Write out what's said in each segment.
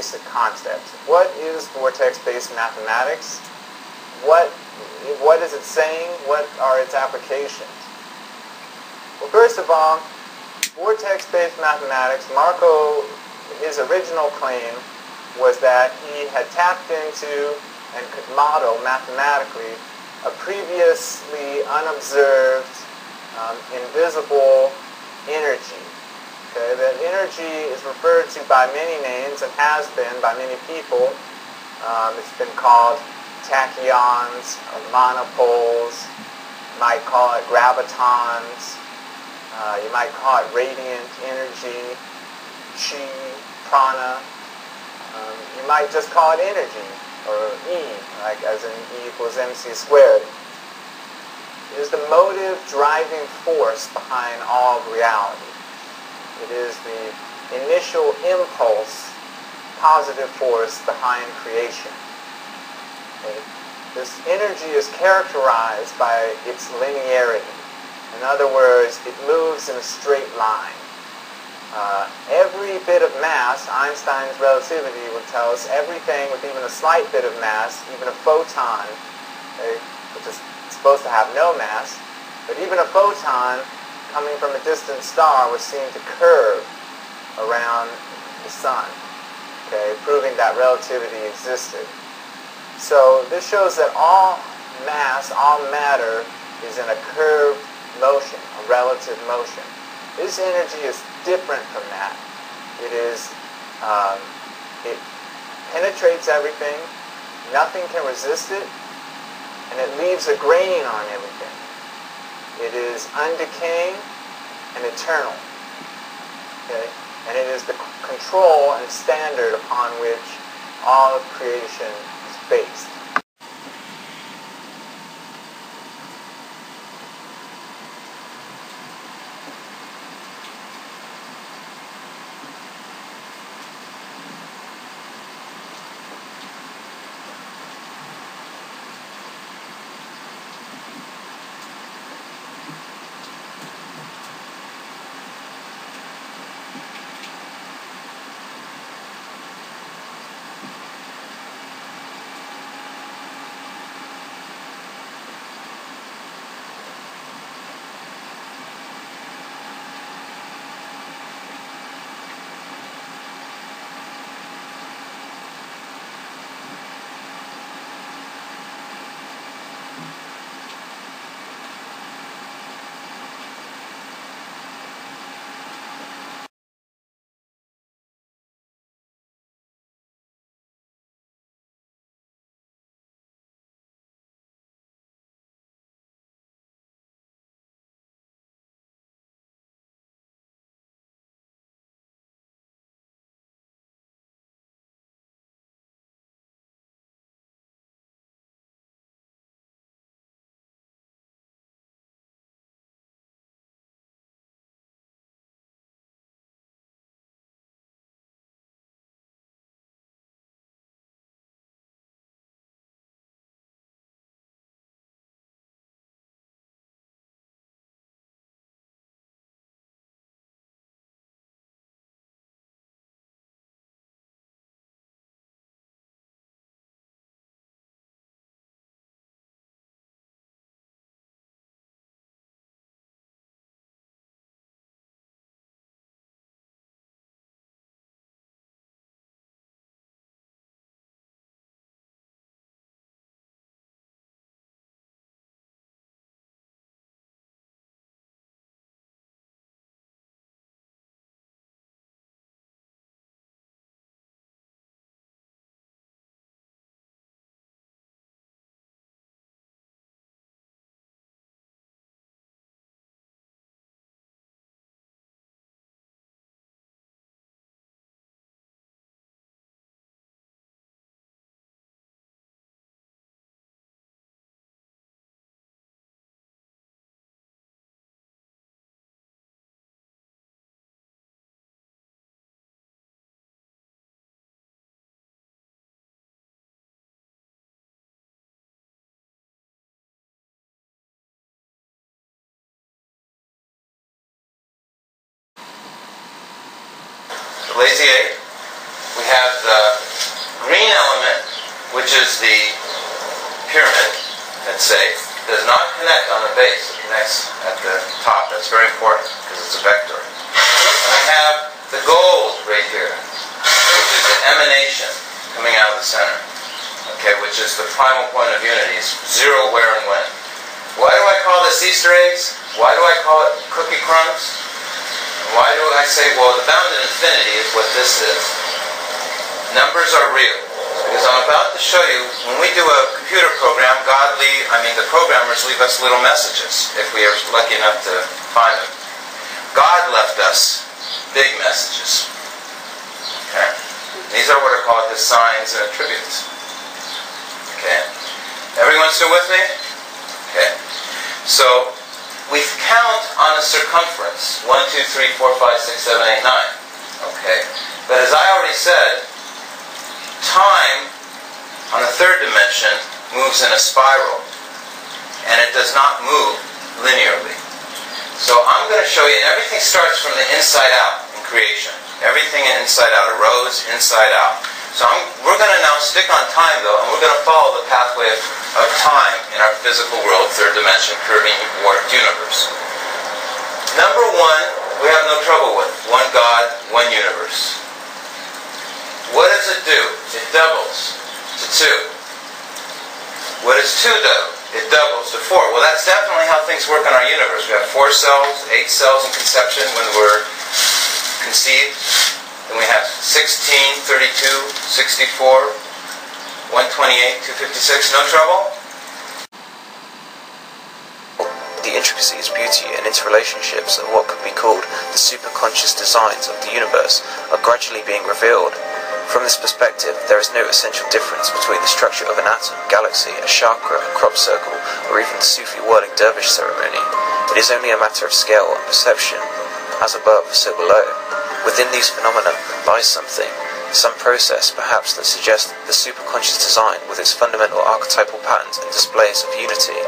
basic concept. What is vortex-based mathematics? What is it saying? What are its applications? Well, first of all, vortex-based mathematics, his original claim was that he had tapped into and could model mathematically a previously unobserved, invisible energy. Okay, that energy is referred to by many names and has been by many people. It's been called tachyons or monopoles. You might call it gravitons. You might call it radiant energy, chi, prana. You might just call it energy, or E, like as in E equals mc squared. It is the motive driving force behind all of reality. It is the initial impulse, positive force behind creation. Okay? This energy is characterized by its linearity. In other words, it moves in a straight line. Every bit of mass, Einstein's relativity would tell us everything with even a slight bit of mass, even a photon, okay, which is supposed to have no mass, but even a photon coming from a distant star was seen to curve around the sun, okay, proving that relativity existed. So this shows that all mass, all matter is in a curved motion, a relative motion. This energy is different from that. It penetrates everything, nothing can resist it, and it leaves a grain on everything. It is undecaying and eternal. Okay? And it is the control and standard upon which all of creation is based. Lazy 8, we have the which is the pyramid, let's say, does not connect on the base. It connects at the top. That's very important because it's a vector. And we have the gold right here, which is the emanation coming out of the center. Okay, which is the primal point of unity. It's zero, where, and when. Why do I call this Easter eggs? Why do I call it cookie crumbs? Why do I say, well, the bounded infinity is what this is? Numbers are real. Because I'm about to show you, when we do a computer program, the programmers leave us little messages, if we are lucky enough to find them. God left us big messages. Okay? These are what are called his signs and attributes. Okay? Everyone still with me? Okay. So, we count on the circumference. 1, 2, 3, 4, 5, 6, 7, 8, 9. Okay. But as I already said, time on the third dimension moves in a spiral. And it does not move linearly. So I'm going to show you, and everything starts from the inside out in creation. Everything inside out arose, inside out. So we're going to now stick on time, though, and we're going to follow the pathway of time in our physical world, third dimension, curving, warped universe. Number one, we have no trouble with. One God, one universe. What does it do? It doubles to 2. What does 2 do? It doubles to 4. Well, that's definitely how things work in our universe. We have 4 cells, 8 cells in conception when we're conceived. Then we have 16, 32, 64, 128, 256. No trouble? The intricacies, beauty, and interrelationships of what could be called the superconscious designs of the universe are gradually being revealed. From this perspective, there is no essential difference between the structure of an atom, galaxy, a chakra, a crop circle, or even the Sufi whirling dervish ceremony. It is only a matter of scale and perception, as above, so below. Within these phenomena lies something, some process perhaps that suggests the superconscious design with its fundamental archetypal patterns and displays of unity.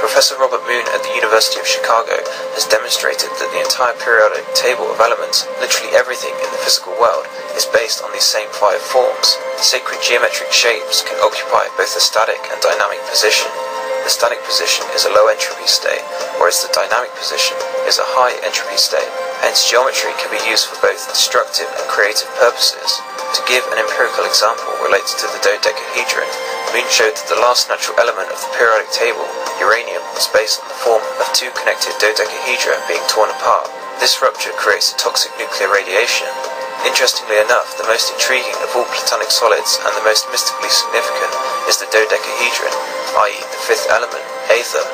Professor Robert Moon at the University of Chicago has demonstrated that the entire periodic table of elements, literally everything in the physical world, is based on these same 5 forms. Sacred geometric shapes can occupy both a static and dynamic position. The static position is a low entropy state, whereas the dynamic position is a high entropy state. Hence, geometry can be used for both destructive and creative purposes. To give an empirical example related to the dodecahedron, Moon showed that the last natural element of the periodic table, uranium, was based on the form of 2 connected dodecahedra being torn apart. This rupture creates a toxic nuclear radiation. Interestingly enough, the most intriguing of all platonic solids and the most mystically significant is the dodecahedron, i.e. the 5th element, aether.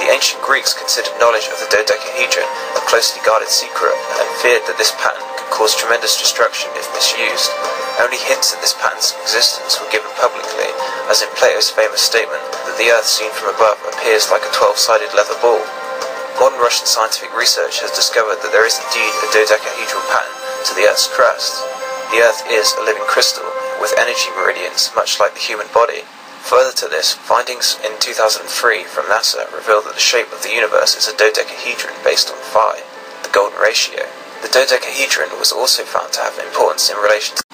The ancient Greeks considered knowledge of the dodecahedron a closely guarded secret and feared that this pattern could cause tremendous destruction if misused. Only hints at this pattern's existence were given publicly, as in Plato's famous statement that the Earth seen from above appears like a 12-sided leather ball. Modern Russian scientific research has discovered that there is indeed a dodecahedral pattern to the Earth's crust. The Earth is a living crystal with energy meridians much like the human body. Further to this, findings in 2003 from NASA reveal that the shape of the universe is a dodecahedron based on phi, the golden ratio. The dodecahedron was also found to have importance in relation to